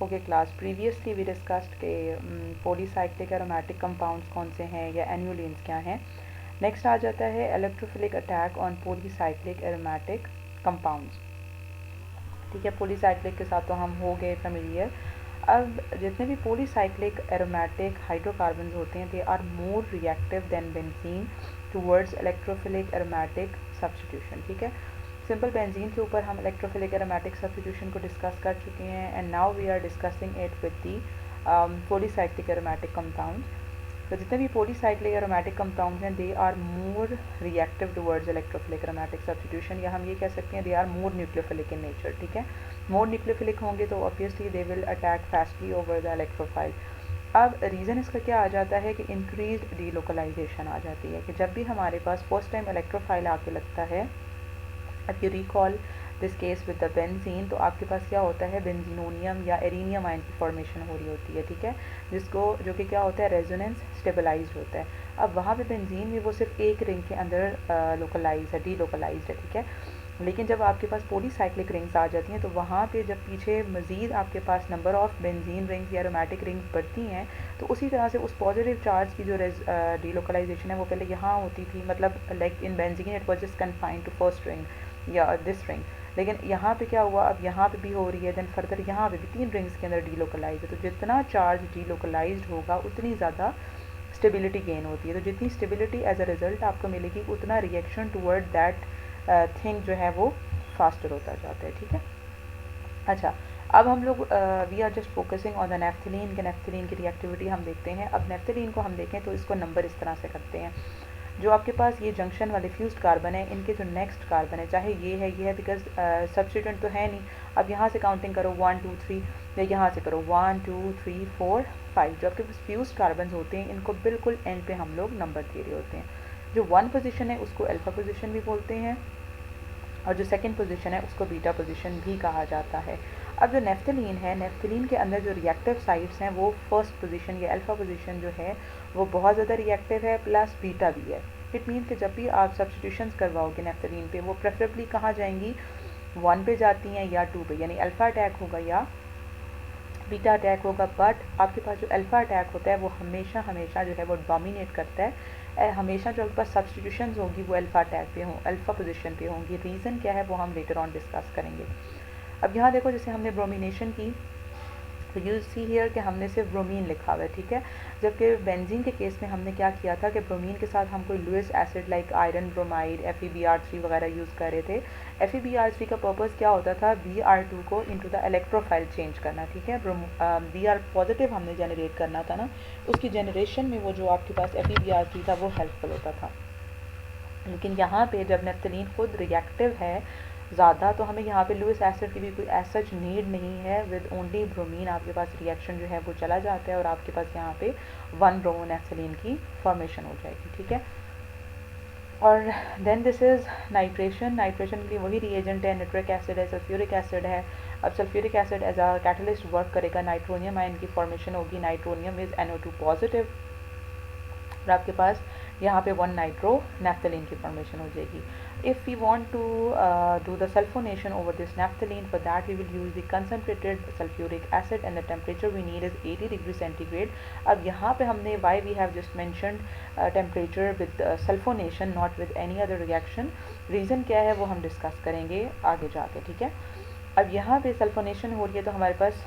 Okay class, previously we discussed के polycyclic aromatic compounds कौन से हैं या एन्युलिन्स क्या हैं। नेक्स्ट आ जाता है electrophilic attack on polycyclic aromatic compounds. ठीक है, पॉलीसाइक्लिक के साथ तो हम हो गए फेमिलियर। अब जितने भी पॉलीसाइक्लिक एरोमेटिक हाइड्रोकार्बन्स होते हैं they are more reactive than benzene towards electrophilic aromatic substitution. ठीक है, सिंपल बेंजीन के ऊपर हम इलेक्ट्रोफिलिक एरोमेटिक सब्स्टिट्यूशन को डिस्कस कर चुके हैं and now we are discussing it with the polycyclic aromatic compound. तो जितने भी पॉलीसाइक्लिक एरोमेटिक कंपाउंड्स हैं they are more reactive towards electrophilic aromatic substitution, या हम ये कह सकते हैं they are more nucleophilic in nature. ठीक है, मोर न्यूक्लियोफिलिक होंगे तो obviously they will attack fastly over the electrophile. अब रीज़न इसका क्या आ जाता है कि इंक्रीज डीलोकलाइजेशन आ जाती है, कि जब भी हमारे पास फर्स्ट टाइम इलेक्ट्रोफाइल आके लगता है, अब you recall this case with the benzene, तो आपके पास क्या होता है बेंजीनोनियम या एरीनियम आयन की फॉर्मेशन हो रही होती है। ठीक है, जिसको जो कि क्या होता है रेजोनेंस स्टेबलाइज्ड होता है। अब वहाँ पे बेंजीन में वो सिर्फ एक रिंग के अंदर लोकलाइज है, डीलोकलाइज्ड है। ठीक है, लेकिन जब आपके पास पॉलीसाइक्लिक रिंग्स आ जाती हैं तो वहाँ पे जब पीछे मज़ीद आपके पास नंबर ऑफ़ बेंजीन रिंग्स या एरोमेटिक रिंग्स बढ़ती हैं तो उसी तरह से उस पॉजिटिव चार्ज की जो डीलोकलाइजेशन है वो पहले यहाँ होती थी, मतलब like in benzene it was just confined to first ring या दिस रिंग, लेकिन यहाँ पे क्या हुआ, अब यहाँ पे भी हो रही है, देन फर्दर यहाँ पे भी 3 रिंग्स के अंदर डीलोकलाइज है। तो जितना चार्ज डीलोकलाइज्ड होगा उतनी ज़्यादा स्टेबिलिटी गेन होती है। तो जितनी स्टेबिलिटी एज अ रिज़ल्ट आपको मिलेगी उतना रिएक्शन टूवर्ड दैट थिंग जो है वो फास्टर होता जाता है। ठीक है, अच्छा अब हम लोग we are just focusing on the naphthalene के नेफ्थलीन की रिएक्टिविटी हम देखते हैं। अब नेफ्थलीन को हम देखें तो इसको नंबर इस तरह से करते हैं, जो आपके पास ये जंक्शन वाले फ्यूज्ड कार्बन है इनके जो नेक्स्ट कार्बन है, चाहे ये है बिकॉज सब्स्टिट्यूएंट तो है नहीं। अब यहाँ से काउंटिंग करो 1 2 3 या यहाँ से करो 1 2 3 4 5, जो आपके पास फ्यूज्ड कार्बन होते हैं इनको बिल्कुल एंड पे हम लोग नंबर दे रहे होते हैं। जो 1 पोजीशन है उसको अल्फा पोजीशन भी बोलते हैं और जो सेकंड पोजीशन है उसको बीटा पोजीशन भी कहा जाता है। अब जो नेफ्थलीन है, नेफ्थलीन के अंदर जो रिएक्टिव साइट्स हैं वो फर्स्ट पोजीशन या अल्फा पोजीशन जो है वो बहुत ज़्यादा रिएक्टिव है, प्लस बीटा भी है। इट मीन कि जब भी आप सब्स्टिट्यूशंस करवाओगे नेफ्थलीन पे वो प्रेफरेबली कहाँ जाएंगी, 1 पे जाती हैं या 2 पे, यानी अल्फा अटैक होगा या बीटा अटैक होगा। बट आपके पास जो अल्फा अटैक होता है वो हमेशा हमेशा जो है वो डोमिनेट करता है, हमेशा जो आपके पास सब्स्टिट्यूशंस होगी वो अल्फा अटैक पे हों, अल्फा पोजीशन पे होंगी। रीज़न क्या है वो हम लेटर ऑन डिस्कस करेंगे। अब यहाँ देखो जैसे हमने ब्रोमिनेशन की तो यू सी हियर कि हमने सिर्फ ब्रोमीन लिखा हुआ है। ठीक है, जबकि बेंजीन के केस में हमने क्या किया था कि ब्रोमीन के साथ हम कोई Lewis acid like iron bromide FeBr3 वगैरह यूज़ कर रहे थे। FeBr3 का पर्पस क्या होता था, Br2 को इनटू द इलेक्ट्रोफाइल चेंज करना। ठीक है, Br पॉजिटिव हमने जनरेट करना था ना, उसकी जनरेशन में वो जो आपके पास FeBr3 था वो हेल्पफुल होता था। लेकिन यहाँ पे जब नेफ्थलीन खुद रिएक्टिव है ज़्यादा तो हमें यहाँ पे लुइस एसिड की भी कोई सच नीड नहीं है। विद ओनली ब्रोमीन आपके पास रिएक्शन जो है वो चला जाता है और आपके पास यहाँ पे 1 ब्रोमोनेफ्थलीन की फॉर्मेशन हो जाएगी। ठीक है, और then this is nitration. Nitration के लिए वही रिएजेंट है, नाइट्रिक एसिड है, सल्फ्यूरिक एसिड है। अब sulphuric acid as a catalyst work करेगा, नाइट्रोनियम आयन की फॉर्मेशन होगी, नाइट्रोनियम इज़ NO2 पॉजिटिव और आपके पास यहाँ पे 1 नाइट्रो नेफ्थलीन की फॉर्मेशन हो जाएगी। If we want to do the sulphonation over this naphthalene, for that we will use the concentrated sulphuric acid and the temperature we need is 80 degree centigrade. अब यहाँ पे हमने why we have just mentioned temperature with sulphonation not with any other reaction, reason क्या है वो हम discuss करेंगे आगे जाके। ठीक है, अब यहाँ पे सल्फोनेशन हो रही है तो हमारे पास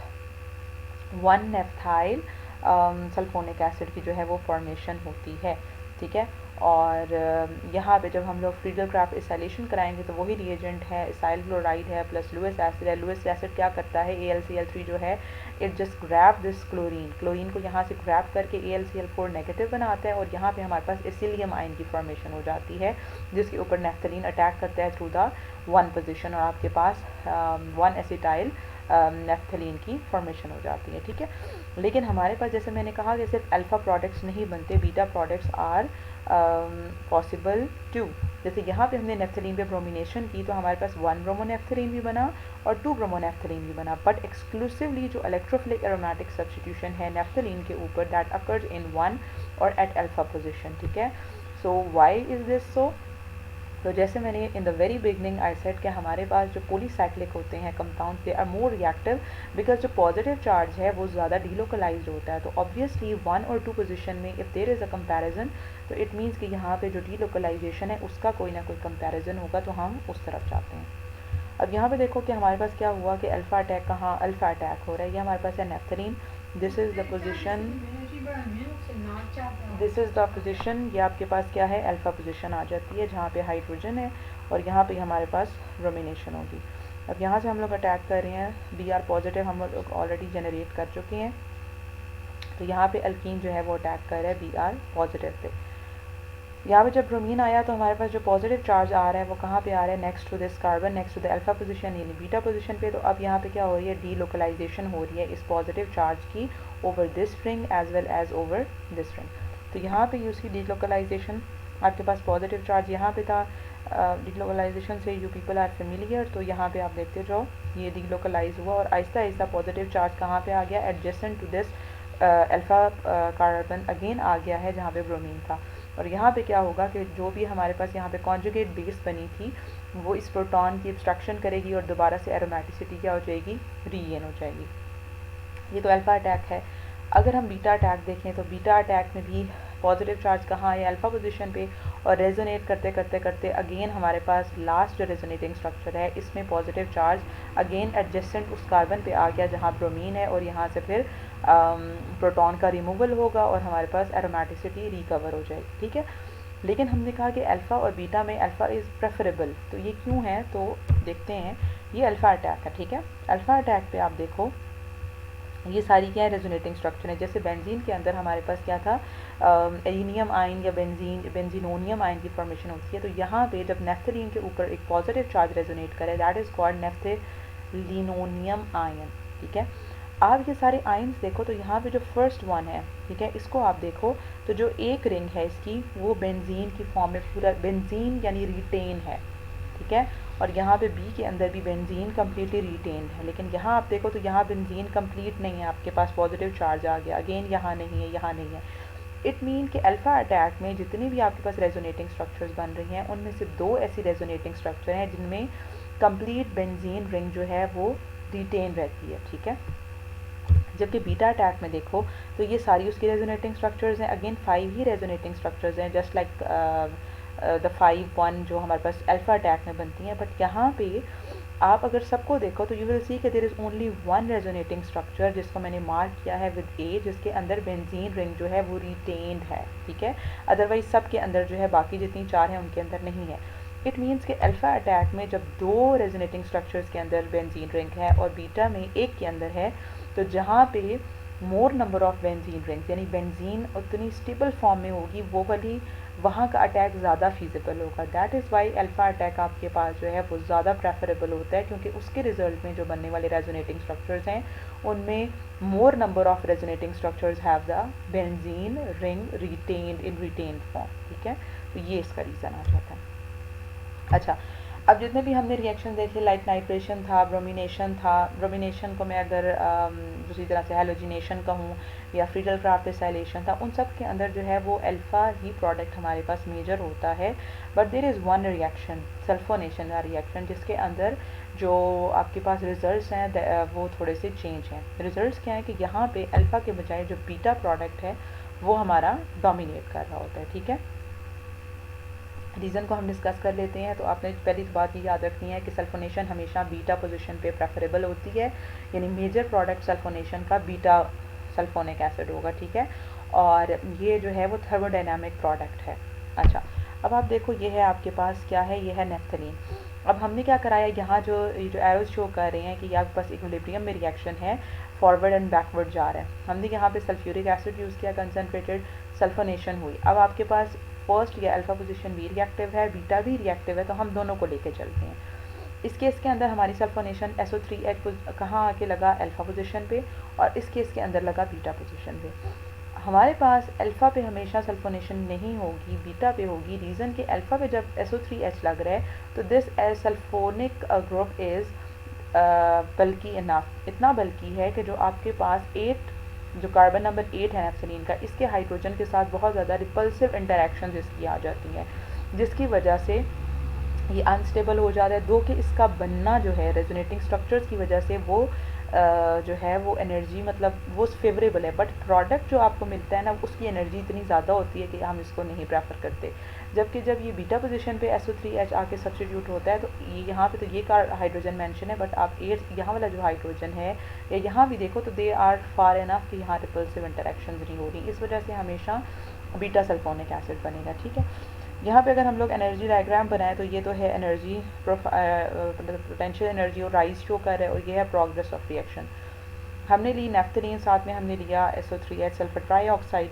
1 नेफ्थाइल सल्फोनिक एसिड की जो है वो फॉर्मेशन होती है। ठीक है, और यहाँ पे जब हम लोग फ्रीडल क्राफ्ट एसाइलेशन कराएंगे तो वही रिएजेंट है, इसाइल क्लोराइड है प्लस लुइस एसिड है। लुइस एसिड क्या करता है, AlCl3 जो है it just grab this chlorine को यहाँ से ग्रैब करके AlCl4 नेगेटिव बनाता है और यहाँ पे हमारे पास एसिलियम आयन की फॉर्मेशन हो जाती है जिसके ऊपर नेफ्थलीन अटैक करता है थ्रू द 1 पोजिशन और आपके पास 1 एसिटाइल नेफ्थलीन की फॉर्मेशन हो जाती है। ठीक है, लेकिन हमारे पास जैसे मैंने कहा कि सिर्फ अल्फ़ा प्रोडक्ट्स नहीं बनते, beta products are possible to. जैसे यहाँ पे हमने नेफ्थलीन पे ब्रोमिनेशन की तो हमारे पास 1 ब्रोमोनेफ्थलीन भी बना और 2 ब्रोमोनेफ्थलीन भी बना, बट एक्सक्लूसिवली जो इलेक्ट्रोफिलिक एरोमेटिक सब्स्टिट्यूशन है नेफ्थलीन के ऊपर दैट अकर्स इन 1 और एट अल्फ़ा पोजिशन। ठीक है, so why is this so, तो जैसे मैंने in the very beginning I said कि हमारे पास जो पॉलीसाइक्लिक होते हैं compound they are more reactive because जो पॉजिटिव चार्ज है वो ज़्यादा डीलोकलाइज्ड होता है। तो ऑब्वियसली 1 और 2 पोजीशन में if there is a comparison तो इट मीन्स कि यहाँ पे जो डीलोकलाइजेशन है उसका कोई ना कोई कंपैरिजन होगा, तो हम उस तरफ जाते हैं। अब यहाँ पे देखो कि हमारे पास क्या हुआ कि अल्फ़ा अटैक कहाँ अल्फ़ा अटैक हो रहा है। ये हमारे पास है naphthalene, this is the position, ये आपके पास क्या है अल्फ़ा पोजीशन आ जाती है जहाँ पे हाइड्रोजन है और यहाँ पे हमारे पास ब्रोमिनेशन होगी। अब यहाँ से हम लोग अटैक कर रहे हैं बी आर पॉजिटिव, हम लोग ऑलरेडी जनरेट कर चुके हैं। तो यहाँ पे अल्कीन जो है वो अटैक कर रहा है बी आर पॉजिटिव पे। यहाँ पे जब ब्रोमीन आया तो हमारे पास जो पॉजिटिव चार्ज आ रहा है वो कहाँ पे आ रहा है, next to this carbon, next to the alpha position यानी बीटा पोजीशन पे। तो अब यहाँ पे क्या हो रही है, डीलोकलाइजेशन हो रही है इस पॉजिटिव चार्ज की over this ring as well as over this ring. तो यहाँ पे यूज़ की डीलोकलाइजेशन, आपके पास पॉजिटिव चार्ज यहाँ पे था, डीलोकलाइजेशन से यू पीपल आर फेमिलियर। तो यहाँ पे आप देखते जाओ ये डीलोकलाइज हुआ और आहिस्ता आहिस्ता पॉजिटिव चार्ज कहाँ पे आ गया, adjacent to this alpha carbon again आ गया है जहाँ पे ब्रोमीन था। और यहाँ पे क्या होगा कि जो भी हमारे पास यहाँ पे कॉन्जुगेट बेस बनी थी वो इस प्रोटॉन की ऑब्स्ट्रक्शन करेगी और दोबारा से एरोमेटिसिटी क्या हो जाएगी, रीगेन हो जाएगी। ये तो अल्फ़ा अटैक है। अगर हम बीटा अटैक देखें तो बीटा अटैक में भी पॉजिटिव चार्ज कहाँ है, अल्फ़ा पोजीशन पे, और रेजोनेट करते करते करते अगेन हमारे पास लास्ट जो रेजोनेटिंग स्ट्रक्चर है इसमें पॉजिटिव चार्ज अगेन एडजेसेंट उस कार्बन पे आ गया जहाँ ब्रोमीन है और यहाँ से फिर प्रोटॉन का रिमूवल होगा और हमारे पास एरोमेटिसिटी रिकवर हो जाएगी। ठीक है, लेकिन हमने कहा कि अल्फ़ा और बीटा में अल्फ़ा इज़ प्रेफरेबल, तो ये क्यों है तो देखते हैं। ये अल्फ़ा अटैक है, ठीक है। अल्फ़ा अटैक पे आप देखो ये सारी क्या है, रेजोनेटिंग स्ट्रक्चर है। जैसे बेंजीन के अंदर हमारे पास क्या था, एलिनियम आयन या बेंजीनोनियम आयन की फॉर्मेशन होती है। तो यहाँ पे जब नेफ्थलीन के ऊपर एक पॉजिटिव चार्ज रेजोनेट करे दैट इज़ कॉल्ड नेफ्थलीनोनियम आयन। ठीक है, आप ये सारे आयन्स देखो तो यहाँ पे जो फर्स्ट वन है, ठीक है, इसको आप देखो तो जो एक रिंग है इसकी वो बेंजीन की फॉर्म में पूरा बेंजीन यानी रिटेन है। ठीक है, और यहाँ पे बी के अंदर भी बेंजीन कम्प्लीटली रिटेन्ड है। लेकिन यहाँ आप देखो तो यहाँ बेंजीन कंप्लीट नहीं है, आपके पास पॉजिटिव चार्ज आ गया, अगेन यहाँ नहीं है, यहाँ नहीं है। इट मीन कि अल्फ़ा अटैक में जितनी भी आपके पास रेजोनेटिंग स्ट्रक्चर्स बन रही हैं उनमें से 2 ऐसी रेजोनेटिंग स्ट्रक्चर हैं जिनमें कंप्लीट बेंजीन रिंग जो है वो रिटेन रहती है। ठीक है, जबकि बीटा अटैक में देखो तो ये सारी उसकी रेजोनेटिंग स्ट्रक्चर्स हैं, अगेन 5 ही रेजोनेटिंग स्ट्रक्चर्स हैं जस्ट लाइक द 5-1 जो हमारे पास अल्फ़ा अटैक में बनती हैं। बट यहाँ पे आप अगर सबको देखो तो यू विल सी कि there is only 1 resonating structure जिसको मैंने मार्क किया है विद ए, जिसके अंदर बेंजीन रिंग जो है वो रिटेन्ड है। ठीक है, अदरवाइज सब के अंदर जो है बाकी जितनी 4 हैं उनके अंदर नहीं है। इट मीन्स कि अल्फ़ा अटैक में जब 2 रेजोनेटिंग स्ट्रक्चर्स के अंदर बेंजीन रिंग है और बीटा में एक के अंदर है, तो जहाँ पे मोर नंबर ऑफ बेंजीन रिंग्स यानी बेंजीन उतनी स्टेबल फॉर्म में होगी वो वाली वहाँ का अटैक ज़्यादा फीजिबल होगा। That is why alpha attack आपके पास जो है वो ज़्यादा प्रेफरेबल होता है, क्योंकि उसके रिजल्ट में जो बनने वाले रेजोनेटिंग स्ट्रक्चर्स हैं उनमें मोर number of resonating structures have the benzene ring retained in retained form. ठीक है, तो ये इसका रीज़न आ जाता है। अच्छा, अब जितने भी हमने रिएक्शन देखे, लाइक नाइट्रेशन था, ब्रोमिनेशन था, ब्रोमिनेशन को मैं अगर दूसरी तरह से हेलोजिनेशन कहूँ या फ्रीडल क्राफ्ट डिसैलेशन था, उन सब के अंदर जो है वो अल्फ़ा ही प्रोडक्ट हमारे पास मेजर होता है। But there is one reaction, sulphonation का रिएक्शन, जिसके अंदर जो आपके पास रिजल्ट्स हैं वो थोड़े से चेंज हैं। रिजल्ट्स क्या है कि यहाँ पे अल्फ़ा के बजाय जो बीटा प्रोडक्ट है वो हमारा डोमिनेट कर रहा होता है। ठीक है, रीज़न को हम डिस्कस कर लेते हैं। तो आपने पहली बात ये याद रखनी है कि सल्फोनेशन हमेशा बीटा पोजीशन पे प्रेफरेबल होती है, यानी मेजर प्रोडक्ट सल्फोनेशन का बीटा सल्फोनिक एसिड होगा। ठीक है, और ये जो है वो थर्मोडायनामिक प्रोडक्ट है। अच्छा, अब आप देखो ये है आपके पास क्या है, ये है नेफ्थलीन। अब हमने क्या कराया, यहाँ जो एरोज शो कर रहे हैं कि आपके पास इक्विलिब्रियम में रिएक्शन है, फॉरवर्ड एंड बैकवर्ड जा रहा है। हमने यहाँ पे सल्फ्यूरिक एसिड यूज़ किया, कंसनट्रेटेड सल्फोनेशन हुई। अब आपके पास फर्स्ट या अल्फ़ा पोजीशन भी रिएक्टिव है, बीटा भी रिएक्टिव है, तो हम दोनों को लेके चलते हैं। इस केस के अंदर हमारी सल्फोनेशन SO3H कहाँ आके लगा, अल्फ़ा पोजीशन पे, और इस केस के अंदर लगा बीटा पोजीशन पे। हमारे पास अल्फ़ा पे हमेशा सल्फोनेशन नहीं होगी, बीटा पे होगी। रीज़न कि अल्फ़ा पे जब SO3H लग रहा है तो दिस सल्फोनिक ग्रुप इज़ बल्कि इनफ, इतना बल्कि है कि जो आपके पास 8 जो कार्बन नंबर 8 है नेफ्थलीन का, इसके हाइड्रोजन के साथ बहुत ज़्यादा रिपल्सिव इंटरेक्शन इसकी आ जाती हैं, जिसकी वजह से ये अनस्टेबल हो जाता है, दो कि इसका बनना जो है रेजोनेटिंग स्ट्रक्चर्स की वजह से वो जो है वो एनर्जी मतलब वो फेवरेबल है, बट प्रोडक्ट जो आपको मिलता है ना उसकी एनर्जी इतनी ज़्यादा होती है कि हम इसको नहीं प्रेफर करते। जबकि जब ये बीटा पोजीशन पे SO3H आके सब्स्टिट्यूट होता है तो ये यहाँ पे तो ये हाइड्रोजन मेंशन है, बट आप एट यहाँ वाला जो हाइड्रोजन है या यहाँ भी देखो तो दे आर फार एनफ कि यहाँ रिपल्सिव इंटरेक्शन नहीं हो रही, इस वजह से हमेशा बीटा सल्फोनिक एसिड बनेगा। ठीक है, यहाँ पे अगर हम लोग एनर्जी डायग्राम बनाएं तो ये तो है एनर्जी पोटेंशियल एनर्जी और राइज शो कर रहा है, और ये है प्रोग्रेस ऑफ रिएक्शन। हमने ली नेफ्थलीन, साथ में हमने लिया SO3H सल्फर ट्राईऑक्साइड।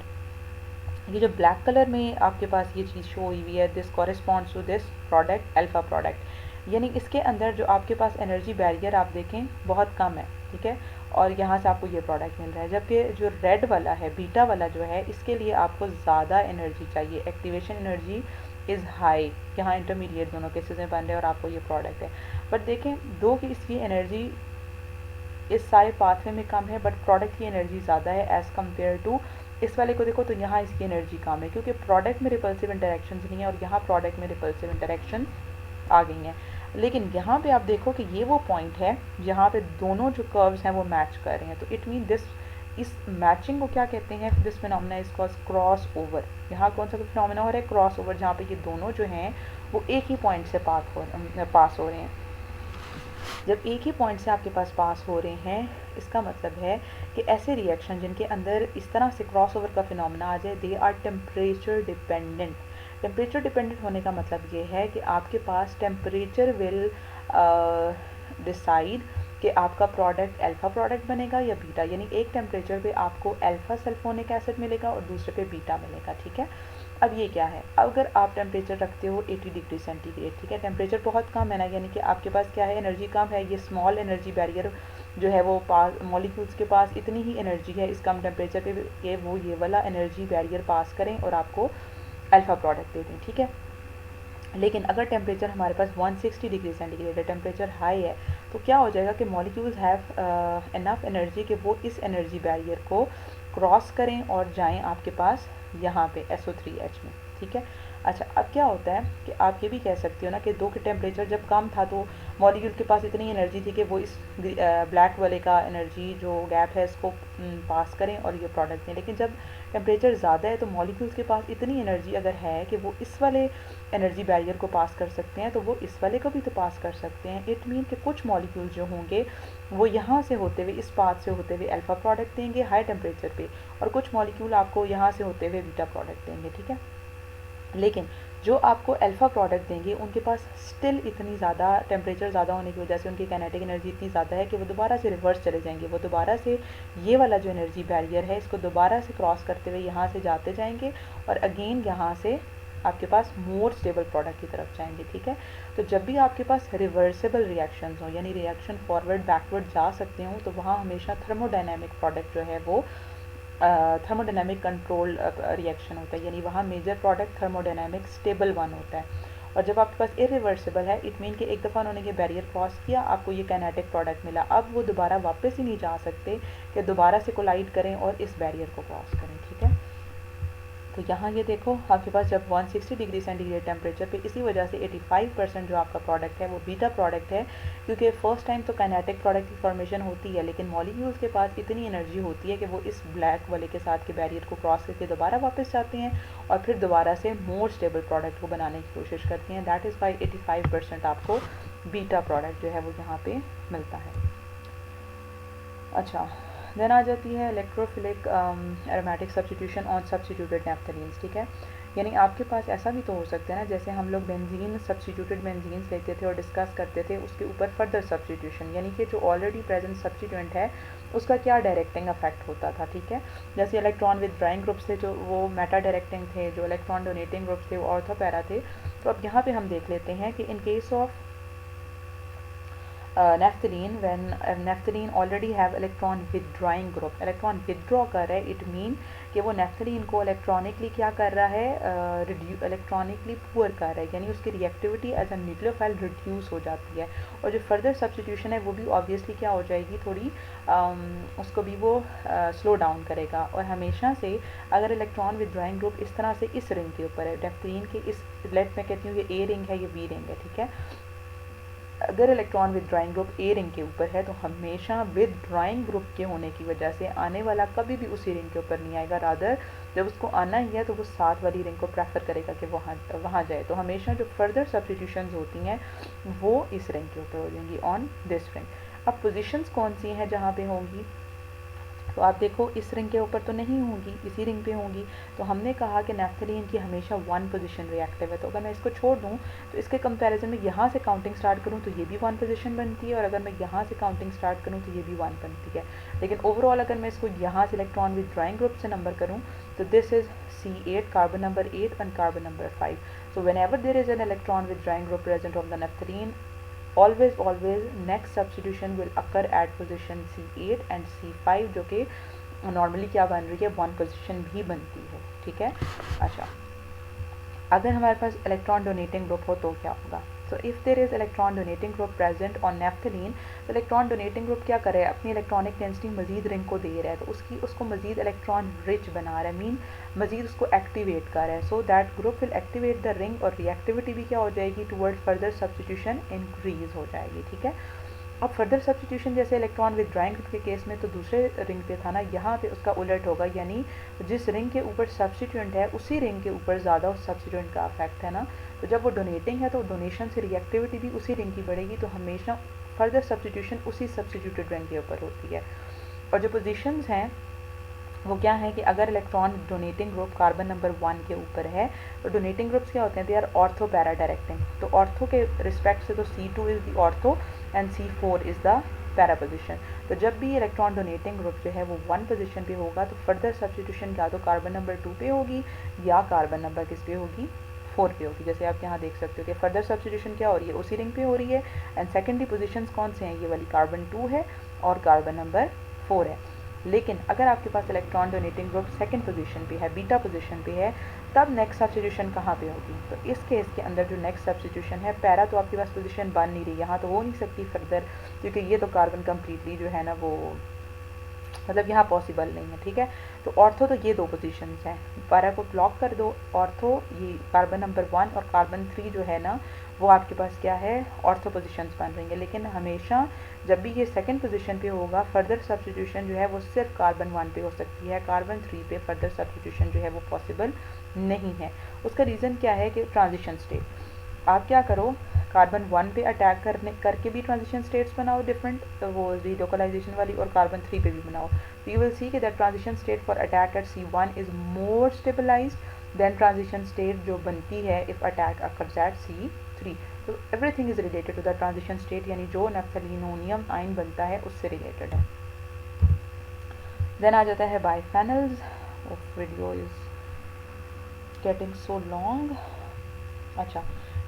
ये जो ब्लैक कलर में आपके पास ये चीज़ शो हुई है, this corresponds to this product alpha product, यानी इसके अंदर जो आपके पास एनर्जी बैरियर आप देखें बहुत कम है। ठीक है, और यहाँ से आपको ये प्रोडक्ट मिल रहा है, जबकि जो रेड वाला है बीटा वाला जो है इसके लिए आपको ज़्यादा एनर्जी चाहिए, एक्टिवेशन एनर्जी इज़ हाई, यहाँ इंटरमीडिएट दोनों केसेस में बन रहे हैं और आपको ये प्रोडक्ट है। बट देखें दो कि इसकी एनर्जी इस सारे पाथवे में कम है, बट प्रोडक्ट की एनर्जी ज़्यादा है एज़ कम्पेयर टू इस वाले को देखो तो यहाँ इसकी एनर्जी कम है, क्योंकि प्रोडक्ट में रिपल्सिव इंटरेक्शंस नहीं है और यहाँ प्रोडक्ट में रिपल्सिव इंटरेक्शन आ गई हैं। लेकिन यहाँ पे आप देखो कि ये वो पॉइंट है जहाँ पे दोनों जो कर्व्स हैं वो मैच कर रहे हैं, तो इट मीन दिस, इस मैचिंग को क्या कहते हैं, this phenomena is called cross over. यहाँ कौन सा फिनोमेना हो रहा है, क्रॉस ओवर, जहाँ पे ये दोनों जो हैं वो एक ही पॉइंट से पास हो रहे हैं। जब एक ही पॉइंट से आपके पास पास हो रहे हैं इसका मतलब है कि ऐसे रिएक्शन जिनके अंदर इस तरह से क्रॉस ओवर का फिनोमेना आ जाए, they are temperature dependent. Temperature dependent होने का मतलब ये है कि आपके पास टेम्परेचर विल डिसाइड कि आपका प्रोडक्ट अल्फा प्रोडक्ट बनेगा या बीटा, यानी एक टेम्परेचर पे आपको अल्फा सल्फोनिक एसिड मिलेगा और दूसरे पे बीटा मिलेगा। ठीक है, अब ये क्या है, अगर आप टेम्परेचर रखते हो 80 डिग्री सेंटीग्रेड, ठीक है, टेम्परेचर बहुत कम है ना, यानी कि आपके पास क्या है, एनर्जी कम है, ये स्मॉल एनर्जी बैरियर जो है वो पास मॉलिक्यूल्स के पास इतनी ही एनर्जी है इस कम टेम्परेचर पे कि वो ये वाला एनर्जी बैरियर पास करें और आपको अल्फा प्रोडक्ट दे दें। ठीक है, लेकिन अगर टेम्परेचर हमारे पास 160 डिग्री सेंटीग्रेड है, टेम्परेचर हाई है, तो क्या हो जाएगा कि मॉलिक्यूल्स हैव इनफ एनर्जी कि वो इस एनर्जी बैरियर को क्रॉस करें और जाएं आपके पास यहाँ पे SO3H में। ठीक है, अच्छा अब क्या होता है कि आप ये भी कह सकते हो ना कि दो के टेम्परेचर जब कम था तो मॉलिक्यूल के पास इतनी एनर्जी थी कि वो इस ब्लैक वाले का एनर्जी जो गैप है इसको पास करें और ये प्रोडक्ट दें, लेकिन जब टेम्परेचर ज़्यादा है तो मॉलिक्यूल्स के पास इतनी एनर्जी अगर है कि वो इस वाले एनर्जी बैरियर को पास कर सकते हैं तो वो इस वाले को भी तो पास कर सकते हैं। इट मीन कि कुछ मॉलिक्यूल जो होंगे वो यहाँ से होते हुए इस पाथ से होते हुए अल्फा प्रोडक्ट देंगे हाई टेम्परेचर पे, और कुछ मॉलिक्यूल आपको यहाँ से होते हुए बीटा प्रोडक्ट देंगे। ठीक है, लेकिन जो आपको अल्फा प्रोडक्ट देंगे उनके पास स्टिल इतनी ज़्यादा टेम्परेचर ज़्यादा होने की वजह से उनकी काइनेटिक एनर्जी इतनी ज़्यादा है कि वो दोबारा से रिवर्स चले जाएंगे, वो दोबारा से ये वाला जो एनर्जी बैरियर है इसको दोबारा से क्रॉस करते हुए यहाँ से जाते जाएंगे और अगेन यहाँ से आपके पास मोर स्टेबल प्रोडक्ट की तरफ जाएंगे। ठीक है, तो जब भी आपके पास रिवर्सिबल रिएक्शंस हो यानी रिएक्शन फॉरवर्ड बैकवर्ड जा सकते हो तो वहाँ हमेशा थर्मोडायनेमिक प्रोडक्ट जो है वो थर्मोडायनेमिक कंट्रोल रिएक्शन होता है, यानी वहाँ major product thermodynamic stable one होता है। और जब आपके पास इरिवर्सिबल है इट मीन कि एक दफ़ा उन्होंने ये बैरियर क्रॉस किया, आपको ये काइनेटिक प्रोडक्ट मिला, अब वो दोबारा वापस ही नहीं जा सकते कि दोबारा से कोलाइड करें और इस बैरियर को क्रॉस करें। ठीक है, तो यहाँ ये देखो आपके पास जब 160 डिग्री सेंटीग्रेड टेम्परेचर पे इसी वजह से 85% जो आपका प्रोडक्ट है वो बीटा प्रोडक्ट है, क्योंकि फर्स्ट टाइम तो काइनेटिक प्रोडक्ट की फॉर्मेशन होती है लेकिन मॉलिक्यूल्स के पास इतनी एनर्जी होती है कि वो इस ब्लैक वाले के साथ के बैरियर को क्रॉस करके दोबारा वापस जाते हैं और फिर दोबारा से मोर स्टेबल प्रोडक्ट को बनाने की कोशिश करते हैं। दैट इज़ वाई 85% आपको बीटा प्रोडक्ट जो है वो यहाँ पे मिलता है। अच्छा, देन आ जाती है electrophilic aromatic substitution on substituted naphthalenes. ठीक है, यानी आपके पास ऐसा भी तो हो सकता है ना, जैसे हम लोग बेंजीन सब्स्टिट्यूटेड बेंजीन्स लेते थे और डिस्कस करते थे उसके ऊपर फर्दर सब्स्टिट्यूशन, यानी कि जो ऑलरेडी प्रेजेंट सब्स्टिट्यूएंट है उसका क्या डायरेक्टिंग इफेक्ट होता था। ठीक है, जैसे इलेक्ट्रॉन विदड्राइंग ग्रुप्स थे जो वो मेटा डायरेक्टिंग थे, जो इलेक्ट्रॉन डोनेटिंग ग्रुप्स थे वो ऑर्थो पैरा थे। तो अब यहाँ पे हम देख लेते हैं कि in case of naphthalene, when naphthalene already have electron withdrawing group, electron withdraw कर रहा है, इट मीन कि वो naphthalene को इलेक्ट्रॉनिकली क्या कर रहा है, इलेक्ट्रॉनिकली पुअर कर रहा है, यानी उसकी reactivity as a nucleophile reduce हो जाती है, और जो फर्दर सब्स्टिट्यूशन है वो भी ऑब्वियसली क्या हो जाएगी, थोड़ी उसको भी वो स्लो डाउन करेगा। और हमेशा से अगर इलेक्ट्रॉन विदड्रॉइंग ग्रुप इस तरह से इस रिंग के ऊपर है, naphthalene के इस लेट में कहती हूँ ये ए रिंग है, ये बी रिंग है, ठीक है। अगर electron withdrawing group a ring के ऊपर है तो हमेशा विदड्रॉइंग ग्रुप के होने की वजह से आने वाला कभी भी उसी रिंग के ऊपर नहीं आएगा, रादर जब उसको आना ही है तो वो साथ वाली रिंग को प्रेफर करेगा कि वहाँ जाए। तो हमेशा जो फर्दर सब्स्टिट्यूशंस होती हैं वो इस रिंग के ऊपर हो जाएंगी, ऑन दिस रिंग। अब पोजिशंस कौन सी हैं जहाँ पे होंगी, तो आप देखो इस रिंग के ऊपर तो नहीं होंगी, इसी रिंग पे होंगी। तो हमने कहा कि नैफ्थलीन की हमेशा वन पोजीशन रिएक्टिव है, तो अगर मैं इसको छोड़ दूँ तो इसके कंपैरिजन में यहाँ से काउंटिंग स्टार्ट करूँ तो ये भी वन पोजीशन बनती है, और अगर मैं यहाँ से काउंटिंग स्टार्ट करूँ तो ये भी वन बनती है। लेकिन ओवरऑल अगर मैं इसको यहाँ से इलेक्ट्रॉन विदड्रॉइंग ग्रुप से नंबर करूँ तो this is C8, carbon number 8 and carbon number 5. So whenever there is an electron withdrawing group present on the naphthalene, always next substitution will occur at position C8 and C5, जो कि normally क्या बन रही है, one position भी बनती है, ठीक है। अच्छा, अगर हमारे पास इलेक्ट्रॉन डोनेटिंग ग्रुप हो तो क्या होगा, तो if there is electron donating group present on naphthalene, तो इलेक्ट्रॉन डोनेटिंग ग्रुप क्या करे, अपनी इलेक्ट्रॉनिक डेंसिटी मजीद रिंग को दे रहा है, तो उसको मजीद इलेक्ट्रॉन रिच बना रहा है, मीन मजीद उसको एक्टिवेट कर रहा है, so that group will activate the ring, और रिएक्टिविटी भी क्या हो जाएगी, टुवर्ड फर्दर सब्स्टिट्यूशन इंक्रीज हो जाएगी, ठीक है। अब फर्दर सब्स्टिट्यूशन जैसे इलेक्ट्रॉन विदड्रॉइंग के केस में तो दूसरे रिंग पे था ना, यहाँ पे उसका उलट होगा, यानी जिस रिंग के ऊपर सब्स्टिट्यूएंट है उसी रिंग के ऊपर ज़्यादा उस सब्स्टिट्यूएंट का इफेक्ट है ना, तो जब वो डोनेटिंग है तो डोनेशन से रिएक्टिविटी भी उसी रिंग की बढ़ेगी, तो हमेशा फर्दर सब्स्टिट्यूशन उसी सब्स्टिट्यूटेड रिंग के ऊपर होती है। और जो पोजिशंस हैं वो क्या है कि अगर electron donating group carbon number 1 के ऊपर है, तो डोनेटिंग ग्रुप्स क्या होते हैं, they are ortho para directing, तो ऑर्थो के रिस्पेक्ट से तो C2 is the ortho and C4 is the para position. तो जब भी इलेक्ट्रॉन डोनेटिंग ग्रुप जो है वो वन पोजिशन पे होगा तो फर्दर सब्स्टिट्यूशन या तो कार्बन नंबर 2 पे होगी या कार्बन नंबर किस पे होगी, 4 पे होगी। जैसे आप यहाँ देख सकते हो कि फर्दर सब्स्टिट्यूशन क्या हो रही है, उसी रिंग पे हो रही है, एंड सेकेंडरी पोजिशन कौन से हैं, ये वाली कार्बन 2 है और कार्बन नंबर 4 है। लेकिन अगर आपके पास electron donating group second position पे है, बीटा पोजीशन पे है, तब नेक्स्ट सब्स्टिट्यूशन कहाँ पे होगी, तो इस केस के अंदर जो नेक्स्ट सब्स्टिट्यूशन है, पैरा तो आपके पास पोजीशन बन नहीं रही, यहाँ तो हो नहीं सकती फर्दर, क्योंकि ये तो कार्बन कम्प्लीटली जो है ना वो मतलब यहाँ पॉसिबल नहीं है, ठीक है। तो ऑर्थो तो ये दो पोजीशंस हैं, पैरा को ब्लॉक कर दो, ऑर्थो ये कार्बन नंबर 1 और कार्बन 3 जो है ना वो आपके पास क्या है, ऑर्थो पोजीशंस बन रही हैं। लेकिन हमेशा जब भी ये सेकंड पोजीशन पे होगा, फर्दर सब्स्टिट्यूशन जो है वो सिर्फ कार्बन 1 पे हो सकती है, कार्बन 3 पे फर्दर सब्स्टिट्यूशन जो है वो पॉसिबल नहीं है। उसका रीज़न क्या है कि ट्रांजिशन स्टेट, आप क्या करो, कार्बन 1 पे अटैक करके भी ट्रांजिशन स्टेट्स बनाओ डिफरेंट, तो वो रीलोकलाइजेशन वाली, और कार्बन 3 पे भी बनाओ, तो यू विल सी कि that transition state for attack at C1 is more stabilised than transition state जो बनती है if attack occurs at C3। तो everything is related to the transition state, यानी जो नैफ्थलीनोनियम आयन बनता है उससे रिलेटेड है। देन आ जाता है biphenyls, video is getting so long. अच्छा,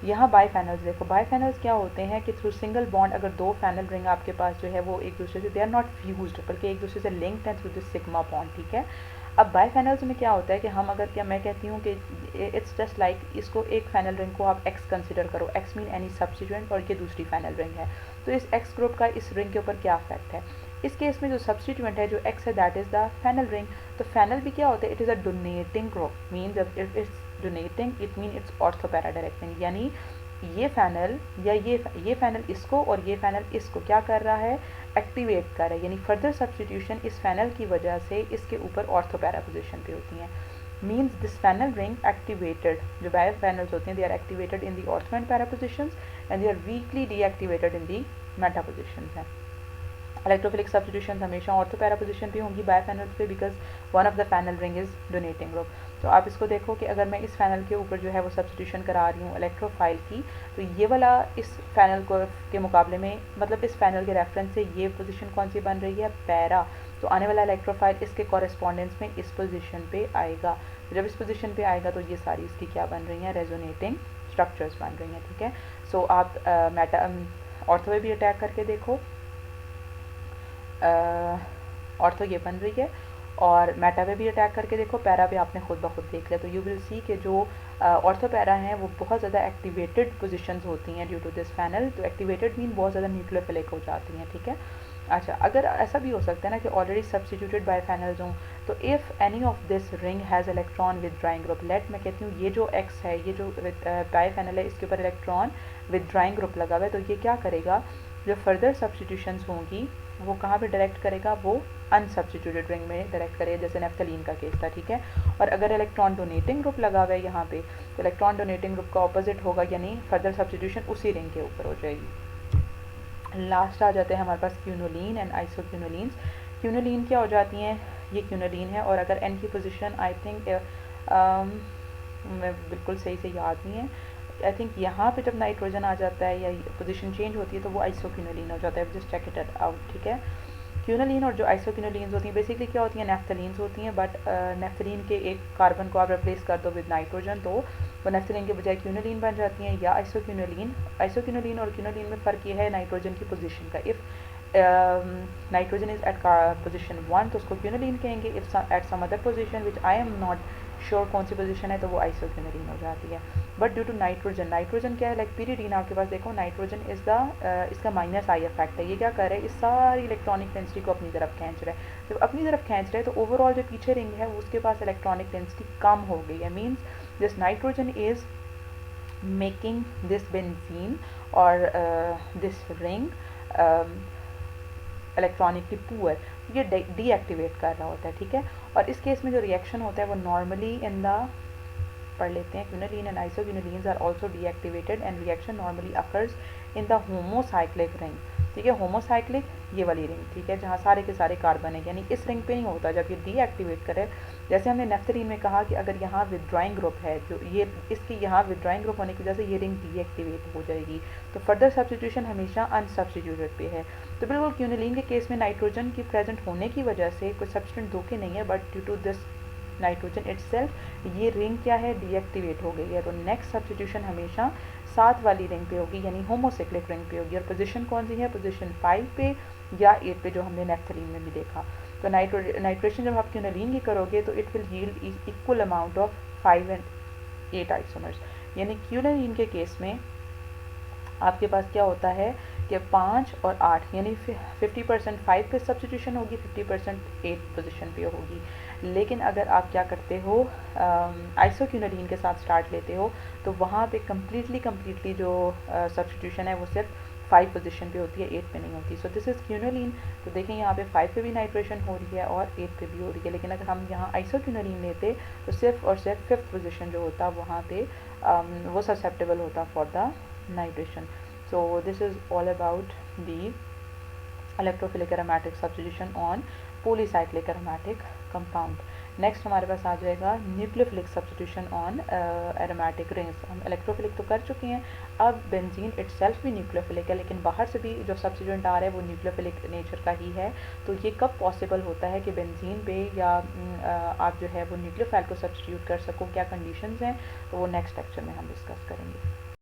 यहाँ बाइफेनल्स देखो, बाइफेनल्स क्या होते हैं कि थ्रू सिंगल बॉन्ड अगर दो फेनल रिंग आपके पास जो है वो एक दूसरे से, दे आर नॉट फ्यूज्ड, बल्कि एक दूसरे से लिंक्ड हैं थ्रू दिस सिग्मा बॉन्ड, ठीक है। अब बाइफेनल्स में क्या होता है कि हम अगर क्या मैं कहती हूँ कि इट्स जस्ट लाइक, इसको एक फेनल रिंग को आप एक्स कंसिडर करो, एक्स मीन एनी सब्स्टिट्यूएंट, और ये दूसरी फेनल रिंग है, तो इस एक्स ग्रुप का इस रिंग के ऊपर क्या इफेक्ट है, इस केस में जो सब्स्टिट्यूएंट है जो एक्स है that is the phenyl ring. तो फेनल भी क्या होता है, it is a donating group, mean जब it's donating it mean it's ortho para directing, यानी ये फैनल या ये फैनल इसको और ये फैनल इसको क्या कर रहा है, एक्टिवेट कर रहा है, यानी फर्दर सब्स्टिट्यूशन इस फैनल की वजह से इसके ऊपर ऑर्थो पैरा पोजिशन पे होती हैं। Means this phenyl ring activated, जो बायो फैनल्स होते हैं they are activated in the ortho and para positions and they are weakly deactivated in the meta positions हैं। इलेक्ट्रोफिलिक सब्स्टिट्यूशन हमेशा ऑर्थो पैरा पोजिशन पे होंगी बायोफेनल्स पे, because one of the phenyl ring is donating group. तो आप इसको देखो कि अगर मैं इस फैनल के ऊपर जो है वो सब्स्टिट्यूशन करा रही हूँ इलेक्ट्रोफाइल की, तो ये वाला इस फैनल को के मुकाबले में, मतलब इस फैनल के रेफरेंस से ये पोजीशन कौन सी बन रही है, पैरा, तो आने वाला इलेक्ट्रोफाइल इसके कॉरेस्पॉन्डेंस में इस पोजीशन पे आएगा। तो जब इस पोजीशन पे आएगा तो ये सारी इसकी क्या बन रही हैं, रेजोनेटिंग स्ट्रक्चर्स बन रही हैं, ठीक है। सो आप ऑर्थो पे भी अटैक करके देखो, ऑर्थो ये बन रही है, और मेटा पे भी अटैक करके देखो, पैरा पे आपने खुद ब खुद देख लिया। तो यू विल सी कि जो ऑर्थो पैरा हैं वो बहुत ज़्यादा एक्टिवेटेड पोजीशंस होती हैं ड्यू टू दिस फैनल। तो एक्टिवेटेड मीन बहुत ज़्यादा न्यूक्लियोफिलिक हो जाती हैं, ठीक है। अच्छा, अगर ऐसा भी हो सकता है ना कि ऑलरेडी सब्सटीट्यूटेड बाय फैनल्स हों, तो if any of this ring has electron withdrawing group, let मैं कहती हूँ ये जो एक्स है, ये जो बाय फैनल है, इसके ऊपर इलेक्ट्रॉन विद ड्राइंग ग्रुप लगा हुआ है, तो ये क्या करेगा, जो फर्दर सब्सटीट्यूशंस होंगी वो कहाँ पे डायरेक्ट करेगा, वो अनसब्स्टिट्यूटेड रिंग में डायरेक्ट करेगा, जैसे नेफ्थलीन का केस था, ठीक है। और अगर इलेक्ट्रॉन डोनेटिंग ग्रुप लगा हुआ है यहाँ पे, तो इलेक्ट्रॉन डोनेटिंग ग्रुप का ऑपोजिट होगा, यानी फर्दर सब्स्टिट्यूशन उसी रिंग के ऊपर हो जाएगी। लास्ट आ जाते हैं हमारे पास क्यूनोलिन एंड आइसोक्यूनोलिन्स। क्यूनोलिन क्या हो जाती हैं, ये क्यूनोलिन है, और अगर एन की पोजीशन आई थिंक मैं बिल्कुल सही से याद नहीं है, आई थिंक यहाँ पे जब नाइट्रोजन आ जाता है या पोजीशन चेंज होती है तो वो आइसोक्यूनोलिन हो जाता है। जस्ट चेक इट आउट, ठीक है। क्यूनोलिन और जो आइसोक्यूनोलिन्स होती हैं बेसिकली क्या होती हैं, नेफ्थलीन्स होती हैं, बट नेफ्थलीन के एक कार्बन को आप रिप्लेस कर दो विद नाइट्रोजन तो वो नेफ्थलीन के बजाय क्यूनोलिन बन जाती हैं, या आइसोक्यूनोलिन। आइसोक्यूनोलिन और क्यूनोलिन में फ़र्क ये है नाइट्रोजन की पोजीशन का। If nitrogen is at position 1 तो उसको क्यूनोलिन कहेंगे, if at some other position which I am not sure कौन सी पोजीशन है, तो वो आइसोक्यूनोलिन हो जाती है। But due to nitrogen, nitrogen क्या है, लाइक पीरियडीन आपके पास देखो, नाइट्रोजन इज़ द इसका माइनस आई इफेक्ट है। ये क्या कर रहा है, इस सारी इलेक्ट्रॉनिक डेंसिटी को अपनी तरफ खींच रहा है। जब अपनी तरफ खींच रहा है तो ओवरऑल जो पीछे रिंग है उसके पास इलेक्ट्रॉनिक डेंसिटी कम हो गई है। Means this nitrogen is making this benzene और दिस रिंग इलेक्ट्रॉनिकली पुअर, ये डीएक्टिवेट कर रहा होता है, ठीक है। और इस केस में जो रिएक्शन होता है वो नॉर्मली इन द, पढ़ लेते हैं, quinoline and isoquinolines are also deactivated and reaction normally occurs in the homocyclic ring, ठीक है। होमोसाइक्लिक ये वाली रिंग, ठीक है, जहाँ सारे के सारे कार्बन है, यानी इस रिंग पे नहीं होता जब ये डीएक्टिवेट करे। जैसे हमने नेफ्थलीन में कहा कि अगर यहाँ विदड्रॉइंग ग्रुप है, जो ये इसकी यहाँ विदड्रॉइंग ग्रुप होने की वजह से ये रिंग डीएक्टिवेट हो जाएगी, तो फर्दर सब्स्टिट्यूशन हमेशा अनसब्स्टिट्यूटेड पे है। तो बिल्कुल क्यूनोलिन के केस में नाइट्रोजन की प्रेजेंट होने की वजह से कोई सब्सटेंट धोखे नहीं है, but due to this nitrogen itself ये रिंग क्या है, डीएक्टिवेट हो गई है। तो नेक्स्ट सब्स्टिट्यूशन हमेशा साथ वाली रिंग पे होगी, यानी होमोसाइक्लिक रिंग पे होगी। और पोजीशन कौन सी है, पोजीशन 5 पे या 8 पे, जो हमने नेफ्थलीन में भी देखा। तो नाइट्रेशन जब आप क्यूनोलिन की करोगे तो it will yield equal amount of 5 and 8 isomers, यानी क्यूनोलिन के केस में आपके पास क्या होता है कि 5 और 8 यानी 50% 5 पे सब्स्टिट्यूशन होगी, 50% 8 पोजीशन पे होगी। लेकिन अगर आप क्या करते हो, आइसोक्यूनोलिन के साथ स्टार्ट लेते हो, तो वहाँ पे कम्प्लीटली जो सब्स्टिट्यूशन है वो सिर्फ 5 पोजीशन पे होती है, 8 पे नहीं होती। So this is quinoline. तो देखें यहाँ पे 5 पे भी नाइट्रेशन हो रही है और 8 पे भी हो रही है, लेकिन अगर हम यहाँ आइसोक्यूनोलिन लेते तो सिर्फ और सिर्फ 5th पोजीशन जो होता वहाँ पे वो ससेप्टेबल होता for the nitration. So this is all about the electrophilic aromatic substitution on polycyclic aromatic compound. Next हमारे पास आ जाएगा nucleophilic substitution on aromatic rings. हम इलेक्ट्रोफिलिक तो कर चुके हैं, अब बेंजीन इटसेल्फ भी न्यूक्लियोफिलिक है, लेकिन बाहर से भी जो सब्स्टिट्यूएंट आ रहा है वो न्यूक्लियोफिलिक नेचर का ही है। तो ये कब पॉसिबल होता है कि बेंजीन पे या आप जो है वो न्यूक्लियोफाइल को सब्स्टिट्यूट कर सको, क्या कंडीशंस हैं, तो वो नेक्स्ट लेक्चर में हम डिस्कस करेंगे।